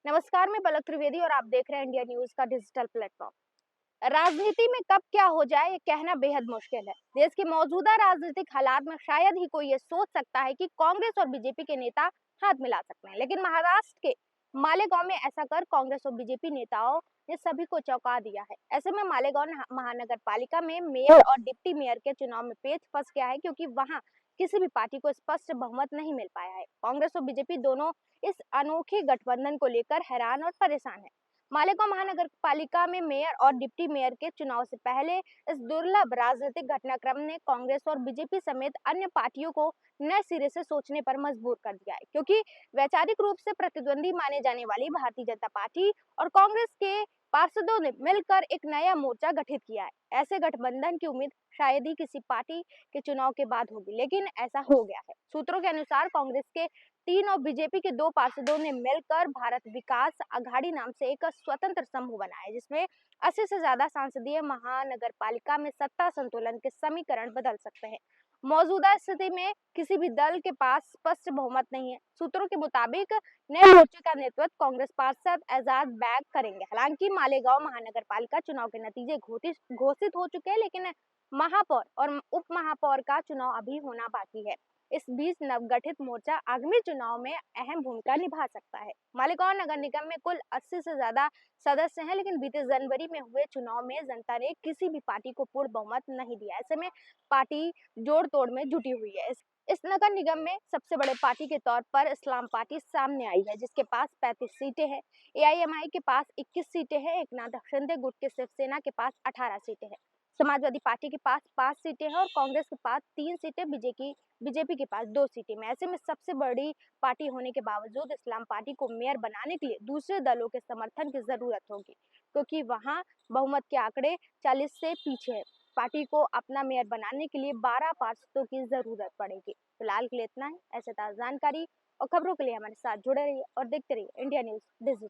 नमस्कार, मैं पलक त्रिवेदी और आप देख रहे हैं इंडिया न्यूज का डिजिटल प्लेटफॉर्म। राजनीति में कब क्या हो जाए ये कहना बेहद मुश्किल है। देश के मौजूदा राजनीतिक हालात में शायद ही कोई ये सोच सकता है कि कांग्रेस और बीजेपी के नेता हाथ मिला सकते हैं, लेकिन महाराष्ट्र के मालेगांव में ऐसा कर कांग्रेस और बीजेपी नेताओं ने सभी को चौंका दिया है। ऐसे में मालेगांव महानगर पालिका में मेयर और डिप्टी मेयर के चुनाव में पेच फंस गया है, क्योंकि वहां किसी भी पार्टी को स्पष्ट बहुमत नहीं मिल पाया है। कांग्रेस और बीजेपी दोनों इस अनोखे गठबंधन को लेकर हैरान और परेशान है। मालेगांव महानगर पालिका में मेयर और डिप्टी मेयर के चुनाव से पहले इस दुर्लभ राजनीतिक घटनाक्रम ने कांग्रेस और बीजेपी समेत अन्य पार्टियों को नए सिरे से सोचने पर मजबूर कर दिया है, क्योंकि वैचारिक रूप से प्रतिद्वंदी माने जाने वाली भारतीय जनता पार्टी और कांग्रेस के पार्षदों ने मिलकर एक नया मोर्चा गठित किया है। ऐसे गठबंधन की उम्मीद शायद ही किसी पार्टी के चुनाव के बाद होगी, लेकिन ऐसा हो गया है। सूत्रों के अनुसार कांग्रेस के 3 और बीजेपी के 2 पार्षदों ने मिलकर भारत विकास अघाड़ी नाम से एक स्वतंत्र समूह बनाया, जिसमें 80 से ज्यादा सांसदीय महानगर पालिका में सत्ता संतुलन के समीकरण बदल सकते हैं। मौजूदा स्थिति में किसी भी दल के पास स्पष्ट बहुमत नहीं है। सूत्रों के मुताबिक नए मोर्चे का नेतृत्व कांग्रेस पार्षद एजाज बैग करेंगे। हालांकि मालेगांव महानगर पालिका चुनाव के नतीजे घोषित हो चुके हैं, लेकिन महापौर और उप महापौर का चुनाव अभी होना बाकी है। इस बीच नवगठित मोर्चा आगामी चुनाव में अहम भूमिका निभा सकता है। मालेगांव नगर निगम में कुल 80 से ज्यादा सदस्य हैं, लेकिन बीते जनवरी में हुए चुनाव में जनता ने किसी भी पार्टी को पूर्ण बहुमत नहीं दिया। ऐसे में पार्टी जोड़ तोड़ में जुटी हुई है। इस नगर निगम में सबसे बड़े पार्टी के तौर पर इस्लाम पार्टी सामने आई है, जिसके पास 35 सीटें हैं। एआईएमआई के पास 21 सीटें हैं। एकनाथ शिंदे गुट के शिवसेना के पास 18 सीटें हैं। समाजवादी पार्टी के पास 5 सीटें हैं और कांग्रेस के पास 3 सीटें, बीजेपी के पास 2 सीटें में। ऐसे में सबसे बड़ी पार्टी होने के बावजूद इस्लाम पार्टी को मेयर बनाने के लिए दूसरे दलों के समर्थन की जरूरत होगी, क्योंकि वहां बहुमत के आंकड़े 40 से पीछे है। पार्टी को अपना मेयर बनाने के लिए 12 पार्षदों की जरूरत पड़ेगी। फिलहाल के लिए इतना है। ऐसे ताज़ा जानकारी और खबरों के लिए हमारे साथ जुड़े रहिए और देखते रहिए इंडिया न्यूज डिजिटल।